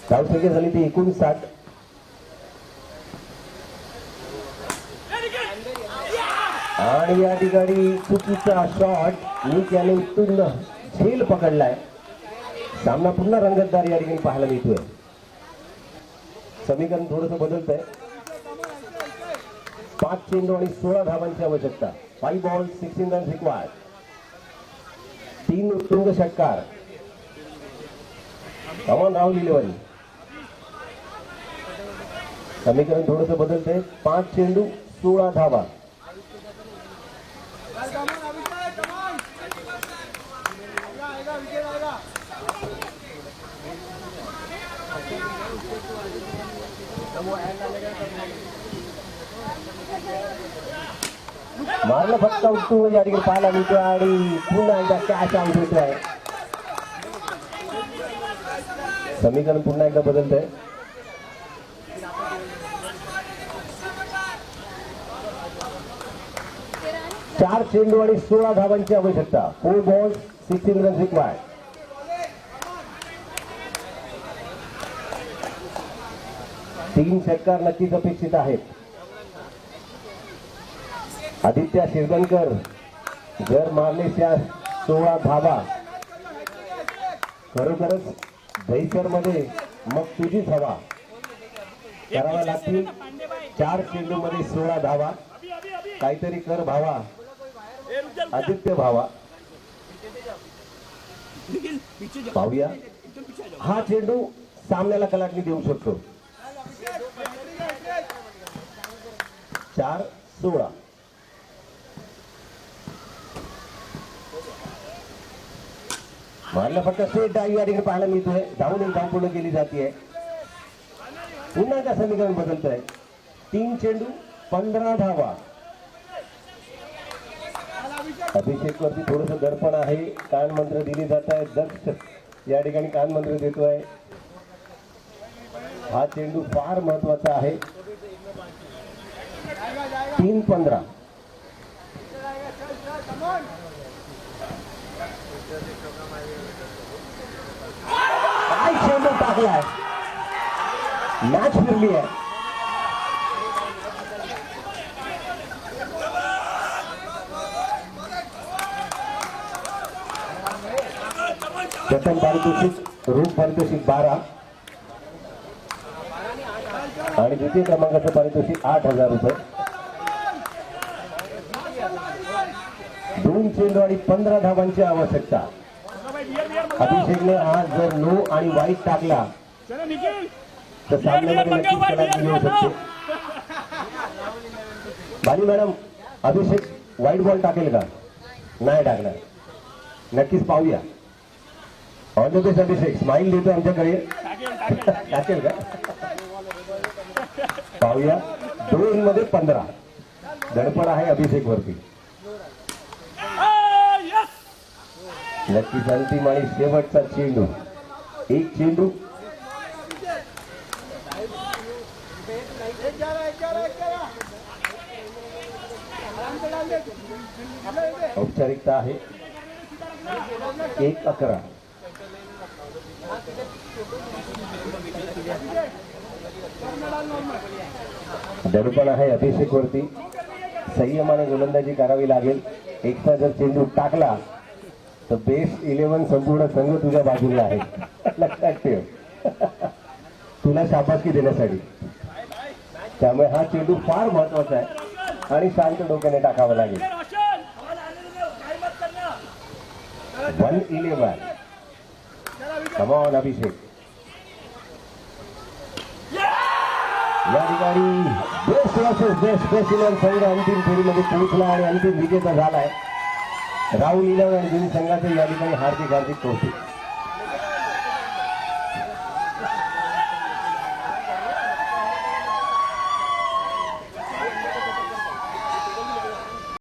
धावसंख्या झाली ती 59. आणि या ठिकाणी चुकीचा शॉट याने उत्तुंग झेल पकडलाय. सामना पुन्हा रंगतदार या ठिकाणी पाहायला मिळतोय. समीकरण थोडंसं बदलतंय. 5 चेंडू आणि 16 धावांची आवश्यकता. 5 बॉल 16 रन रिक्वायर्ड. 3 उत्तुंग षटकार. कमान राहुल इलेव्हन. समीकरण थोडंसं बदलतंय. 5 चेंडू 16 धावा. मारलं फक्त उत्तुंग या ठिकाणी पाहायला मिळतोय आणि पुन्हा एकदा कॅच आउट होतोय. समीकरण पुन्हा एकदा बदलतंय. चार चेंडू आणि 16 धावांची आवश्यकता. 4 बॉल 16 रन रिक्वायर्ड. तीन षटकार नक्कीच अपेक्षित आहेत. आदित्य शिरदनकर जर मारले त्या 16 धावा खरोखरच दहीसर मध्ये मग तुझीच हवा करावा लागतील. 4 चेंडू मध्ये 16 धावा. काहीतरी कर भावा, आदित्य भावा. पाहूया हा चेंडू सामन्याला कलाटणी देऊ शकतो. 4-16. मारला फक्त सेट डावी या ठिकाणी पाहायला मिळतोय. धावून एक धाव पूर्ण केली जाते. पुन्हा एकदा समीकरण बदलतंय. 3 चेंडू 15 धावा. अभिषेक वरती थोडस दडपण आहे. कान मंत्र दिली जात आहे. दक्ष या ठिकाणी कान मंत्र देतोय. हा चेंडू फार महत्वाचा आहे. 3-15. काय चेंडू टाकलाय. मॅच फिरली आहे. प्रथम पारितोषिक रूप पारितोषिक 12 आणि द्वितीय क्रमांकाचं पारितोषिक 8,000 रुपये. 2 चेंडू आणि 15 धावांची आवश्यकता. अभिषेकने आज जर नो आणि वाईट टाकला तर सामन्यामध्ये नक्कीच कलाटणी येऊ शकते. बाली मॅडम, अभिषेक वाईट बॉल टाकेल का? नाही टाकणार. नक्कीच पाहूया. All the best Abhishek. Smile देतो आमच्याकडे. टाकेल का? पाहूया. 2 मध्ये 15. धडपड आहे अभिषेक वरती. नक्कीच अंतिम आणि शेवटचा चेंडू. 1 चेंडू. औपचारिकता आहे. 1-11. दडपण आहे अभिषेक वरती. संयमाने गोलंदाजी करावी लागेल. एकटा जर चेंडू टाकला तर बेस्ट 11 संपूर्ण संघ तुझ्या बाजूला आहे. लक्षात ठेव. तुला शाबासकी देण्यासाठी. त्यामुळे हा चेंडू फार महत्वाचा आहे आणि शांत डोक्याने टाकावा लागेल. 1-11. कम ऑन अभिषेक. या ठिकाणी बेस्ट वर्सेस बेस्ट बेस्ट 11 संघ अंतिम फेरीमध्ये पोहोचला आणि अंतिम विजेता झालाय. राहुल इलेव्हन आणि दोन्ही संघाचे या ठिकाणी हार्दिक हार्दिक कौतुक.